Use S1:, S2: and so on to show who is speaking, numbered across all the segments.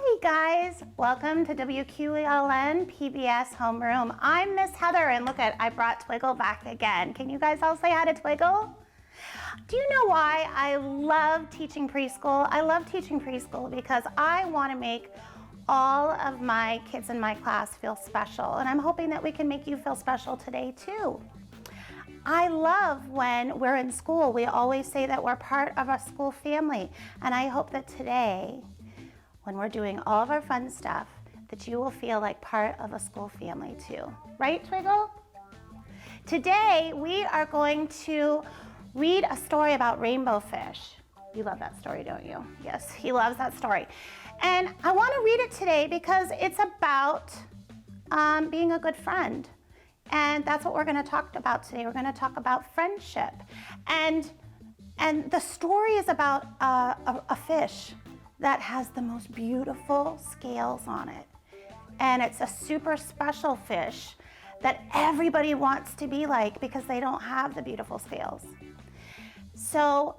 S1: Hi guys, welcome to WQLN PBS Homeroom. I'm Miss Heather and look I brought Twiggle back again. Can you guys all say hi to Twiggle? Do you know why I love teaching preschool? I love teaching preschool because I want to make all of my kids in my class feel special, and I'm hoping that we can make you feel special today too. I love when we're in school, we always say that we're part of a school family, and I hope that today, when we're doing all of our fun stuff, that you will feel like part of a school family too. Right, Twiggle? Today, we are going to read a story about rainbow fish. You love that story, don't you? Yes, he loves that story. And I want to read it today because it's about being a good friend. And that's what we're going to talk about today. We're going to talk about friendship. And the story is about a fish that has the most beautiful scales on it. And it's a super special fish that everybody wants to be like because they don't have the beautiful scales. So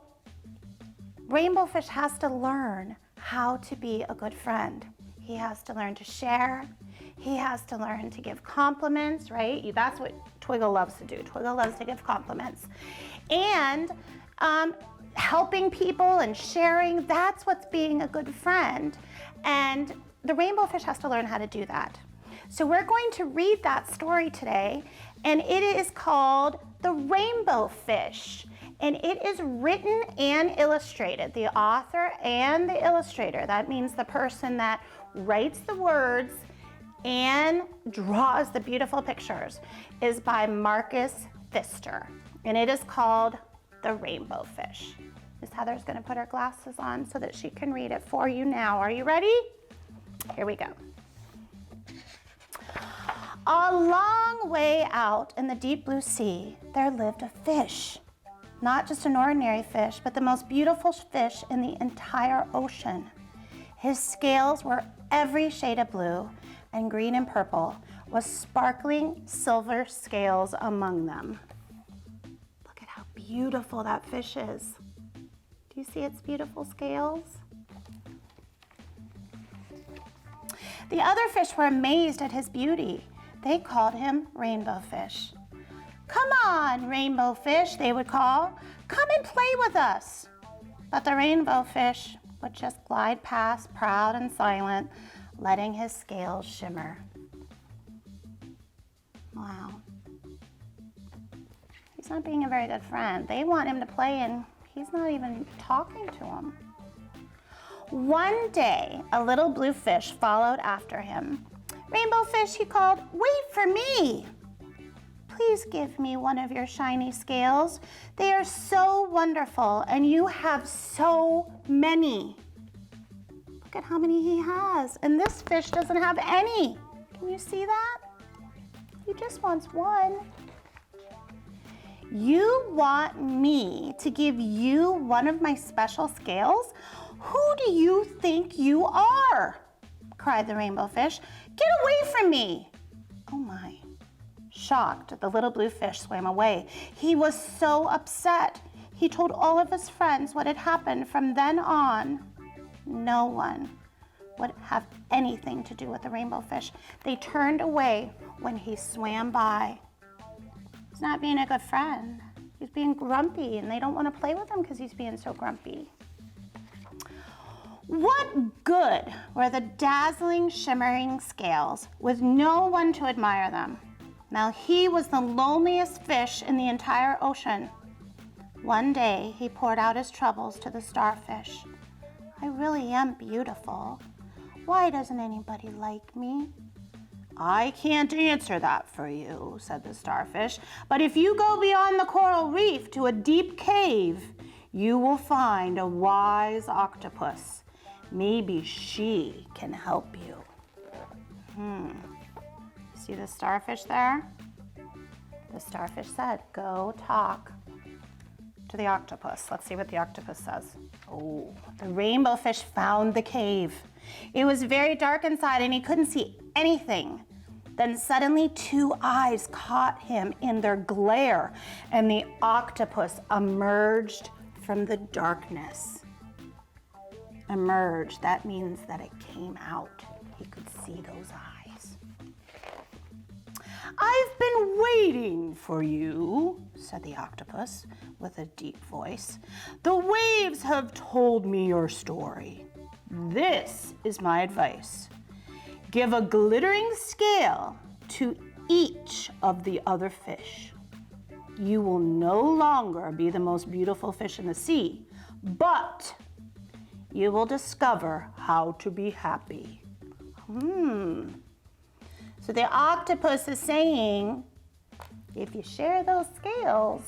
S1: rainbow fish has to learn how to be a good friend. He has to learn to share. He has to learn to give compliments, right? That's what Twiggle loves to do. Twiggle loves to give compliments. And helping people and sharing, that's what's being a good friend. And the rainbow fish has to learn how to do that. So we're going to read that story today, and it is called The Rainbow Fish. And it is written and illustrated, the author and the illustrator. That means the person that writes the words and draws the beautiful pictures is by Marcus Pfister. And it is called The Rainbow Fish. Miss Heather's gonna put her glasses on so that she can read it for you now. Are you ready? Here we go. A long way out in the deep blue sea, there lived a fish. Not just an ordinary fish, but the most beautiful fish in the entire ocean. His scales were every shade of blue, and green and purple, with sparkling silver scales among them. Look at how beautiful that fish is. Do you see its beautiful scales? The other fish were amazed at his beauty. They called him Rainbow Fish. "Come on, Rainbow Fish," they would call. "Come and play with us." But the Rainbow Fish would just glide past, proud and silent, letting his scales shimmer. Wow. He's not being a very good friend. They want him to play and he's not even talking to them. One day, a little blue fish followed after him. "Rainbow Fish," he called, "wait for me. Please give me one of your shiny scales. They are so wonderful and you have so many." Look at how many he has. And this fish doesn't have any. Can you see that? He just wants one. "You want me to give you one of my special scales? Who do you think you are?" cried the rainbow fish. "Get away from me." Oh my. Shocked, the little blue fish swam away. He was so upset. He told all of his friends what had happened. From then on, no one would have anything to do with the rainbow fish. They turned away when he swam by. He's not being a good friend. He's being grumpy, and they don't want to play with him because he's being so grumpy. What good were the dazzling, shimmering scales with no one to admire them? Now he was the loneliest fish in the entire ocean. One day, he poured out his troubles to the starfish. "I really am beautiful. Why doesn't anybody like me?" "I can't answer that for you," said the starfish, "but if you go beyond the coral reef to a deep cave, you will find a wise octopus. Maybe she can help you." See the starfish there? The starfish said, "Go talk to the octopus." Let's see what the octopus says. Oh, the rainbow fish found the cave. It was very dark inside and he couldn't see anything. Then suddenly 2 eyes caught him in their glare and the octopus emerged from the darkness. emerged. That means that it came out. He could see those eyes. "I've been waiting for you," said the octopus with a deep voice. "The waves have told me your story. This is my advice. Give a glittering scale to each of the other fish. You will no longer be the most beautiful fish in the sea, but you will discover how to be happy." So the octopus is saying, if you share those scales,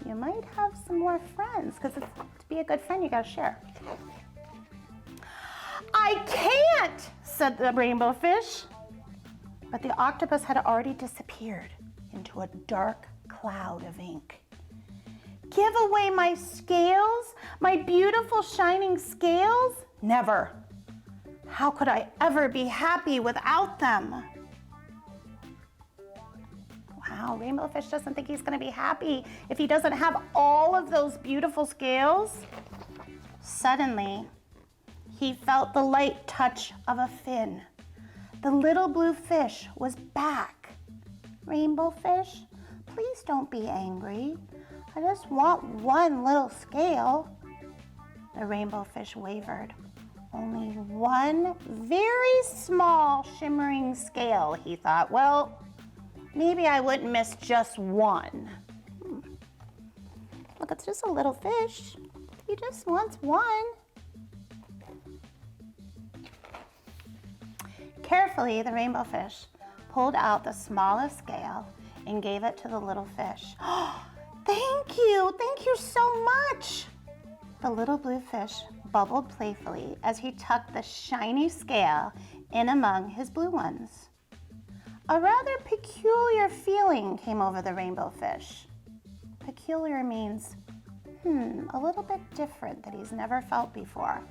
S1: you might have some more friends, because to be a good friend, you gotta share. "I can't," said the rainbow fish. But the octopus had already disappeared into a dark cloud of ink. "Give away my scales, my beautiful shining scales? Never. How could I ever be happy without them?" Wow, rainbow fish doesn't think he's gonna be happy if he doesn't have all of those beautiful scales. Suddenly, he felt the light touch of a fin. The little blue fish was back. "Rainbow fish, please don't be angry. I just want one little scale." The rainbow fish wavered. "Only one very small shimmering scale," he thought. "Well, maybe I wouldn't miss just one." Look, it's just a little fish. He just wants one. Carefully, the rainbow fish pulled out the smallest scale and gave it to the little fish. "Oh, thank you so much." The little blue fish bubbled playfully as he tucked the shiny scale in among his blue ones. A rather peculiar feeling came over the rainbow fish. Peculiar means, a little bit different that he's never felt before.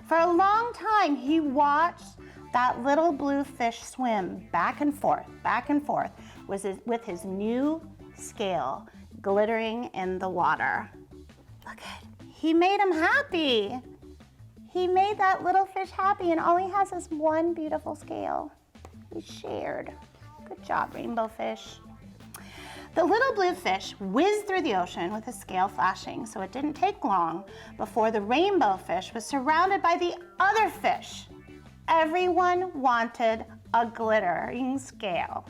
S1: For a long time, he watched that little blue fish swim back and forth with his new scale glittering in the water. Look at, he made him happy. He made that little fish happy, and all he has is one beautiful scale. He shared. Good job, rainbow fish. The little blue fish whizzed through the ocean with his scale flashing, so it didn't take long before the rainbow fish was surrounded by the other fish. Everyone wanted a glittering scale.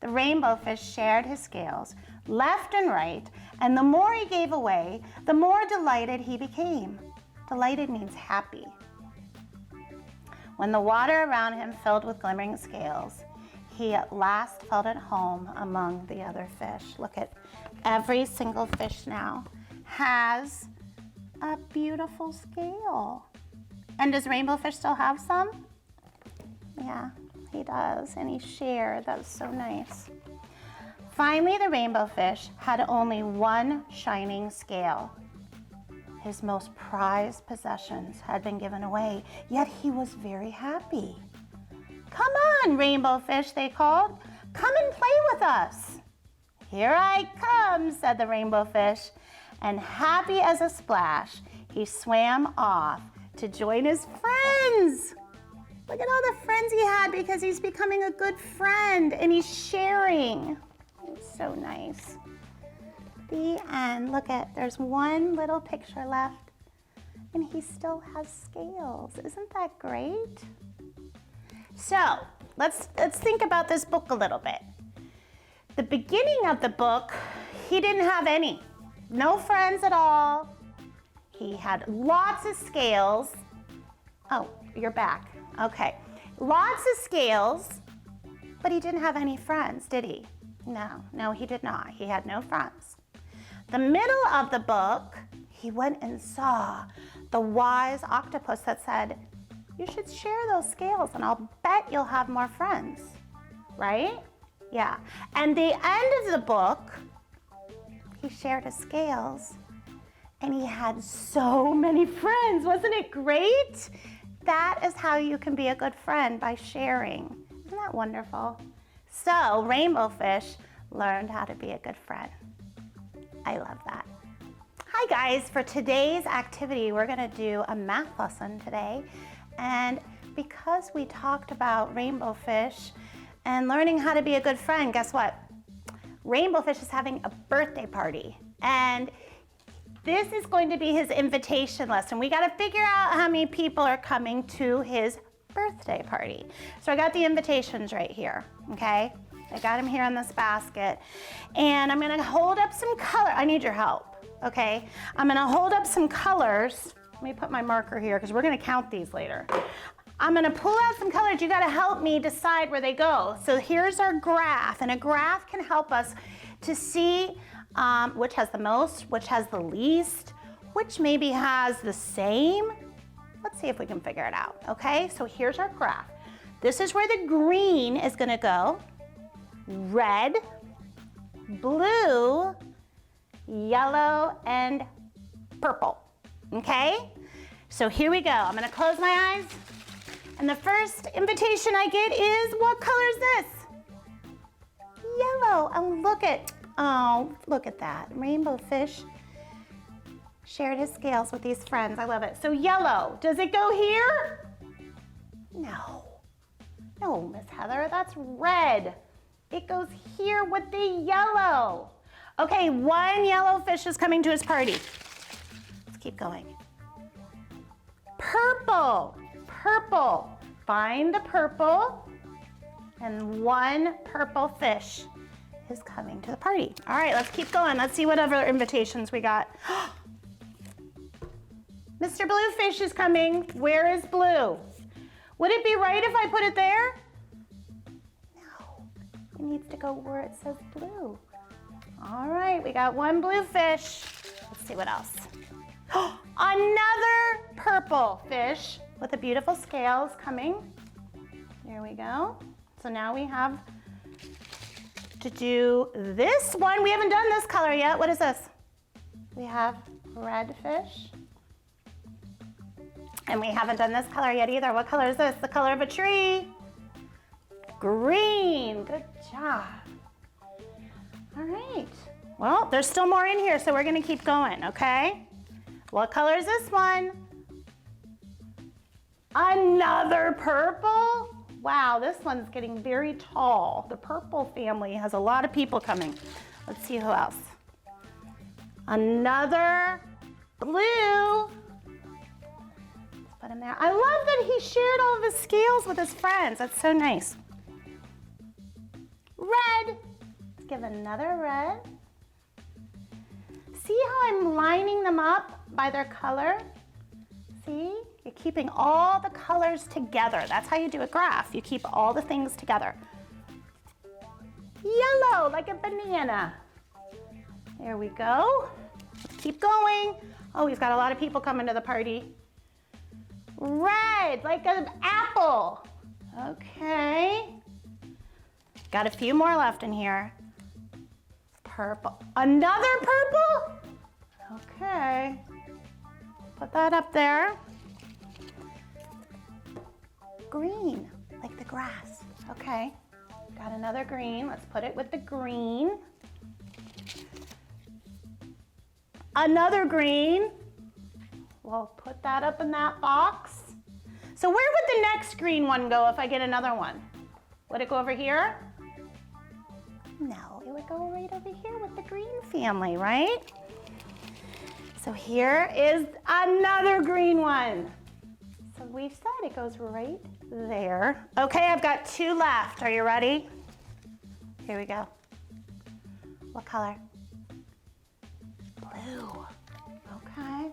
S1: The rainbow fish shared his scales left and right, and the more he gave away, the more delighted he became. Delighted means happy. When the water around him filled with glimmering scales, he at last felt at home among the other fish. Look at every single fish now has a beautiful scale. And does rainbow fish still have some? Yeah, he does, and he shared. That was so nice. Finally, the rainbow fish had only one shining scale. His most prized possessions had been given away, yet he was very happy. "Come on, rainbow fish," they called. "Come and play with us." "Here I come," said the rainbow fish, and happy as a splash, he swam off to join his friends. Look at all the friends he had because he's becoming a good friend and he's sharing. It's so nice. The end. Look at, there's one little picture left and he still has scales. Isn't that great? So let's think about this book a little bit. The beginning of the book, he didn't have any. No friends at all. He had lots of scales. Oh, you're back. Okay. Lots of scales, but he didn't have any friends, did he? No, he did not. He had no friends. The middle of the book, he went and saw the wise octopus that said, "You should share those scales and I'll bet you'll have more friends." Right? Yeah. And the end of the book, he shared his scales and he had so many friends. Wasn't it great? That is how you can be a good friend, by sharing. Isn't that wonderful? So rainbow fish learned how to be a good friend. I love that. Hi Hi guys, for today's activity, we're gonna do a math lesson today. And because we talked about rainbow fish and learning how to be a good friend, guess what? Rainbow fish is having a birthday party. And this is going to be his invitation lesson. We gotta figure out how many people are coming to his birthday party. So I got the invitations right here, okay? I got them here in this basket. And I'm gonna hold up some color. I need your help, okay? I'm gonna hold up some colors. Let me put my marker here because we're gonna count these later. I'm gonna pull out some colors. You gotta help me decide where they go. So here's our graph, and a graph can help us to see which has the most, which has the least, which maybe has the same. Let's see if we can figure it out, okay? So here's our graph. This is where the green is gonna go. Red, blue, yellow, and purple, okay? So here we go. I'm gonna close my eyes. And the first invitation I get is, what color is this? Yellow. And look at that. Rainbow fish shared his scales with these friends. I love it. So yellow, does it go here? No. No, Miss Heather, that's red. It goes here with the yellow. Okay, one yellow fish is coming to his party. Let's keep going. Purple, purple. Find the purple, and one purple fish is coming to the party. All right, let's keep going. Let's see what other invitations we got. Mr. Bluefish is coming. Where is blue? Would it be right if I put it there? No, it needs to go where it says blue. All right, we got one blue fish. Let's see what else. Another purple fish with the beautiful scales coming. There we go. So now we have to do this one. We haven't done this color yet. What is this? We have red fish. And we haven't done this color yet either. What color is this? The color of a tree. Green. Good job. All right. Well, there's still more in here, so we're gonna keep going, okay? What color is this one? Another purple? Wow, this one's getting very tall. The purple family has a lot of people coming. Let's see who else. Another blue. Let's put him there. I love that he shared all of his scales with his friends. That's so nice. Red. Let's give another red. See how I'm lining them up by their color? See? You're keeping all the colors together. That's how you do a graph. You keep all the things together. Yellow, like a banana. There we go. Let's keep going. Oh, we've got a lot of people coming to the party. Red, like an apple. Okay. Got a few more left in here. Purple. Another purple? Okay. Put that up there. Green, like the grass. Okay. Got another green. Let's put it with the green. Another green. We'll put that up in that box. So where would the next green one go if I get another one? Would it go over here? No, it would go right over here with the green family, right? So here is another green one. So we've said it goes right there. Okay, I've got two left. Are you ready? Here we go. What color? Blue. Okay.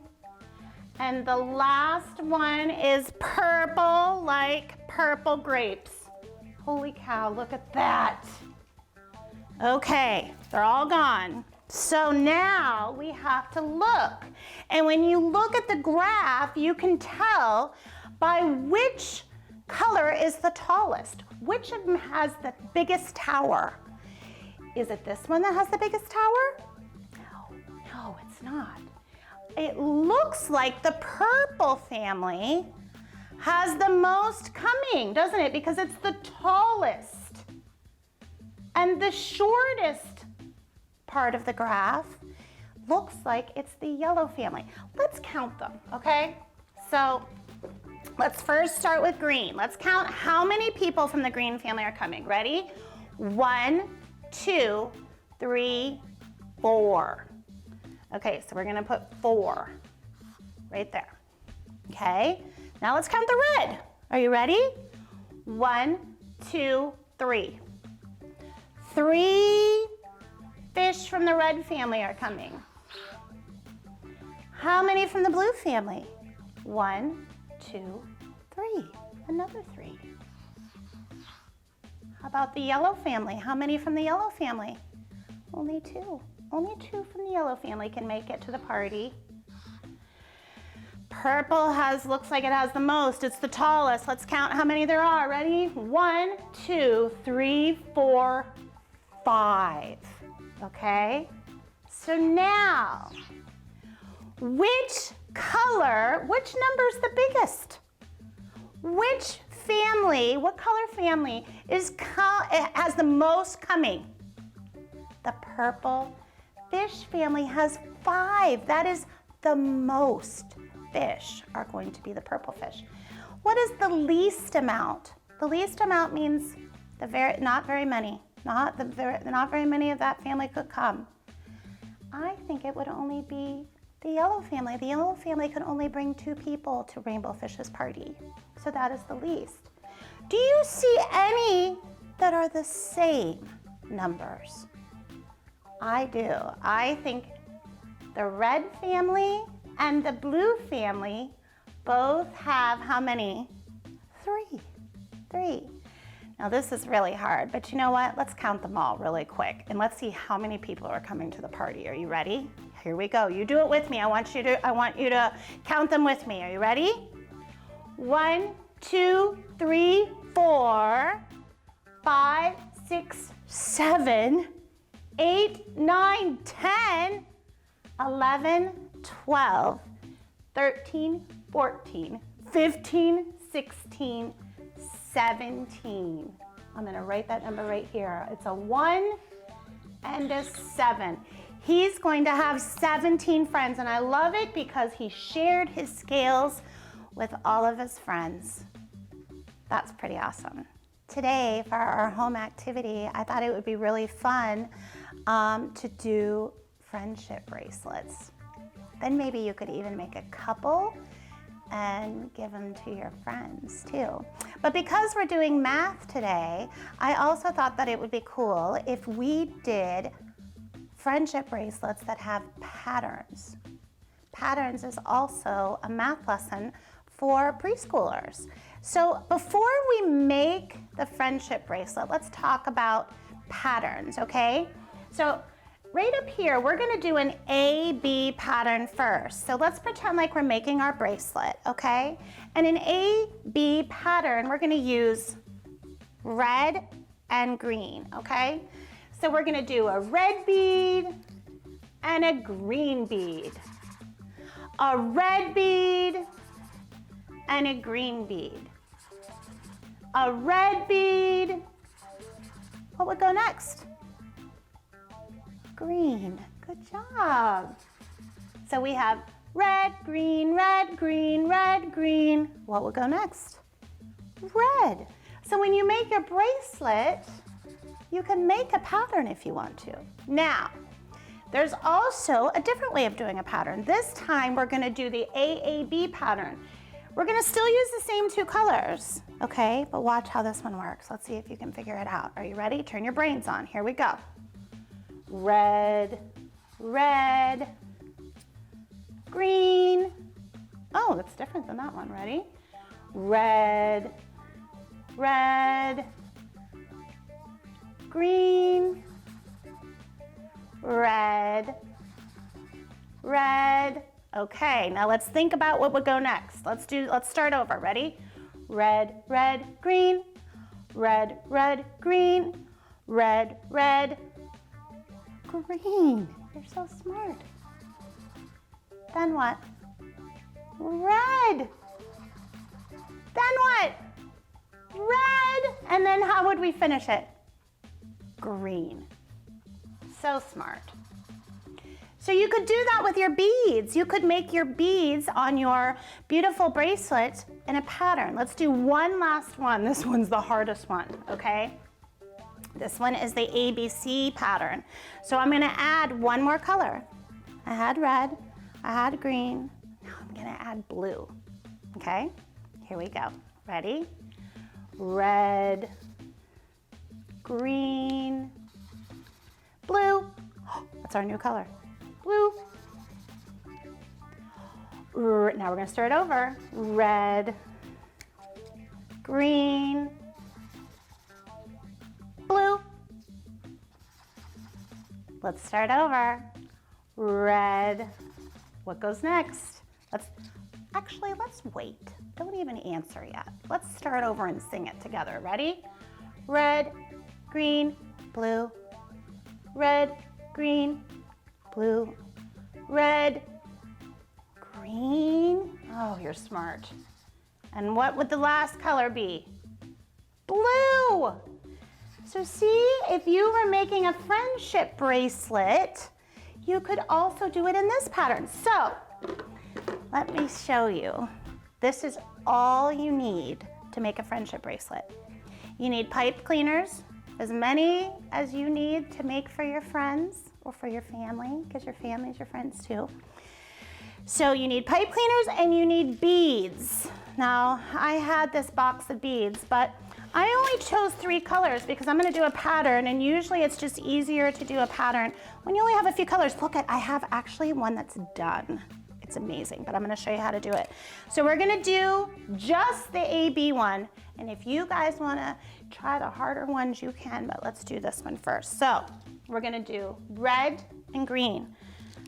S1: And the last one is purple, like purple grapes. Holy cow, look at that. Okay, they're all gone. So now we have to look. And when you look at the graph, you can tell by which color is the tallest. Which of them has the biggest tower? Is it this one that has the biggest tower? No, it's not. It looks like the purple family has the most coming, doesn't it? Because it's the tallest. And the shortest part of the graph looks like it's the yellow family. Let's count them, okay? So let's first start with green. Let's count how many people from the green family are coming. Ready? 1, 2, 3, 4. Okay, so we're gonna put 4 right there. Okay, now let's count the red. Are you ready? 1, 2, 3. 3 fish from the red family are coming. How many from the blue family? 1, 2, 3. Another 3. How about the yellow family? How many from the yellow family? Only 2. Only 2 from the yellow family can make it to the party. Purple looks like it has the most. It's the tallest. Let's count how many there are. Ready? 1, 2, 3, 4, 5. Okay? So now, which number is the biggest? Which family, what color family has the most coming? The purple fish family has 5. That is the most fish are going to be the purple fish. What is the least amount? The least amount means not very many. Not very many of that family could come. I think it would only be the yellow family. The yellow family can only bring 2 people to Rainbow Fish's party. So that is the least. Do you see any that are the same numbers? I do. I think the red family and the blue family both have how many? 3. Now this is really hard, but you know what? Let's count them all really quick and let's see how many people are coming to the party. Are you ready? Here we go. You do it with me. I want you to count them with me. Are you ready? 1, 2, 3, 4, 5, 6, 7, 8, 9, 10, 11, 12, 13, 14, 15, 16, 17. I'm gonna write that number right here. It's a 1 and a 7. He's going to have 17 friends, and I love it because he shared his scales with all of his friends. That's pretty awesome. Today, for our home activity, I thought it would be really fun to do friendship bracelets. Then maybe you could even make a couple and give them to your friends too. But because we're doing math today, I also thought that it would be cool if we did friendship bracelets that have patterns. Patterns is also a math lesson for preschoolers. So before we make the friendship bracelet, let's talk about patterns, okay? So right up here, we're gonna do an A-B pattern first. So let's pretend like we're making our bracelet, okay? And an A-B pattern, we're gonna use red and green, okay? So we're gonna do a red bead and a green bead. A red bead and a green bead. A red bead. What would go next? Green. Good job. So we have red, green, red, green, red, green. What would go next? Red. So when you make your bracelet, you can make a pattern if you want to. Now, there's also a different way of doing a pattern. This time we're gonna do the AAB pattern. We're gonna still use the same 2 colors, okay? But watch how this one works. Let's see if you can figure it out. Are you ready? Turn your brains on. Here we go. Red, red, green. Oh, that's different than that one. Ready? Red, red, green, red, red. Okay, now let's think about what would go next. Let's start over. Ready? Red, red, green, red, red, green, red, red, green. You're so smart. Then what? Red. Then what? Red. And then how would we finish it? Green. So smart. So you could do that with your beads. You could make your beads on your beautiful bracelet in a pattern. Let's do one last one. This one's the hardest one, okay? This one is the ABC pattern. So I'm gonna add one more color. I had red, I had green, now I'm gonna add blue, okay? Here we go, ready? Red, green, blue. That's our new color. Blue. Now we're gonna start over. Red, green, blue. Let's start over. Red. What goes next? Let's wait. Don't even answer yet. Let's start over and sing it together. Ready? Red, green, blue. Red, green, blue, red, green. Oh, you're smart. And what would the last color be? Blue. So see, if you were making a friendship bracelet, you could also do it in this pattern. So let me show you. This is all you need to make a friendship bracelet. You need pipe cleaners, as many as you need to make for your friends or for your family, because your family's your friends too. So you need pipe cleaners and you need beads. Now, I had this box of beads, but I only chose 3 colors because I'm gonna do a pattern, and usually it's just easier to do a pattern when you only have a few colors. Look, I have actually one that's done. It's amazing, but I'm gonna show you how to do it. So we're gonna do just the AB one, and if you guys wanna try the harder ones, you can, but let's do this one first. So we're gonna do red and green.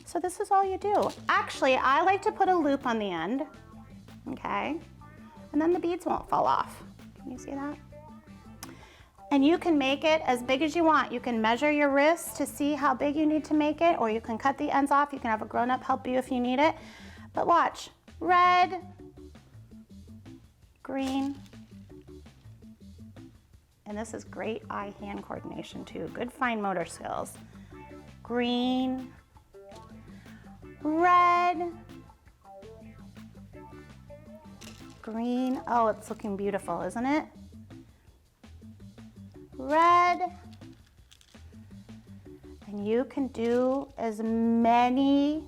S1: So this is all you do. Actually, I like to put a loop on the end, okay? And then the beads won't fall off. Can you see that? And you can make it as big as you want. You can measure your wrist to see how big you need to make it, or you can cut the ends off. You can have a grown-up help you if you need it. But watch, red, green, and this is great eye-hand coordination too. Good fine motor skills. Green, red, green. Oh, it's looking beautiful, isn't it? Red, and you can do as many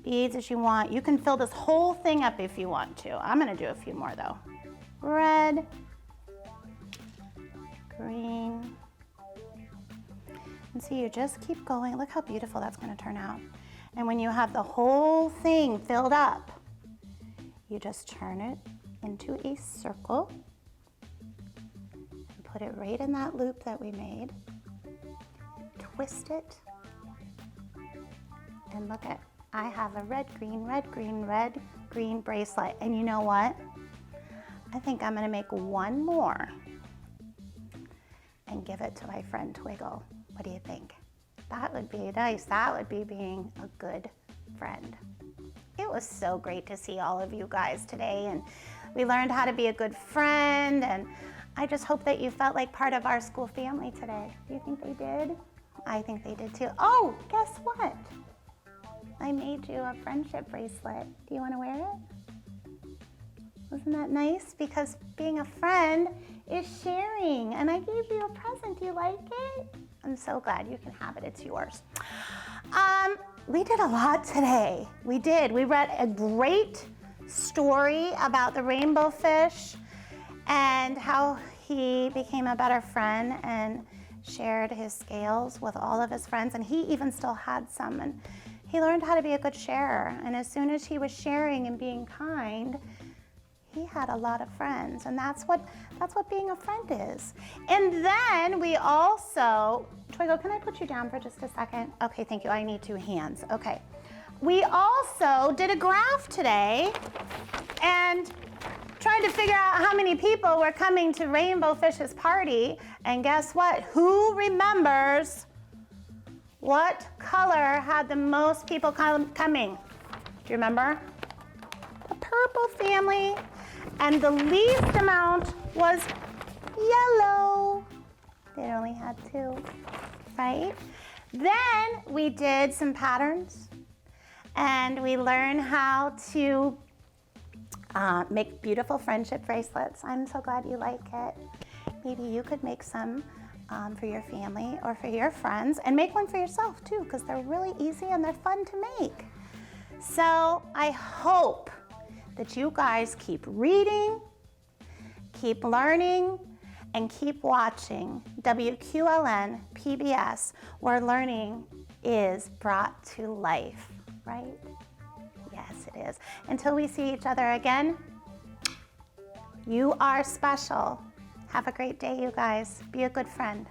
S1: beads as you want. You can fill this whole thing up if you want to. I'm gonna do a few more though. Red, green, and see, you just keep going. Look how beautiful that's gonna turn out. And when you have the whole thing filled up, you just turn it into a circle. Put it right in that loop that we made, twist it, and look at, I have a red, green, red, green, red, green bracelet. And you know what? I think I'm gonna make one more and give it to my friend Twiggle. What do you think? That would be nice. That would be being a good friend. It was so great to see all of you guys today, and we learned how to be a good friend, and I just hope that you felt like part of our school family today. Do you think they did? I think they did too. Oh, guess what? I made you a friendship bracelet. Do you want to wear it? Wasn't that nice? Because being a friend is sharing, and I gave you a present. Do you like it? I'm so glad. You can have it. It's yours. We did a lot today. We did. We read a great story about the rainbow fish and how he became a better friend and shared his scales with all of his friends, and he even still had some, and he learned how to be a good sharer. And as soon as he was sharing and being kind, he had a lot of friends, and that's what being a friend is. And then we also, Twiggle, can I put you down for just a second? Okay, thank you. I need 2 hands. Okay. We also did a graph today and trying to figure out how many people were coming to Rainbow Fish's party. And guess what? Who remembers what color had the most people coming? Do you remember? The purple family. And the least amount was yellow. They only had 2, right? Then we did some patterns and we learned how to make beautiful friendship bracelets. I'm so glad you like it. Maybe you could make some for your family or for your friends, and make one for yourself too, because they're really easy and they're fun to make. So I hope that you guys keep reading, keep learning, and keep watching WQLN PBS, where learning is brought to life, right? Yes, it is. Until we see each other again, you are special. Have a great day, you guys. Be a good friend.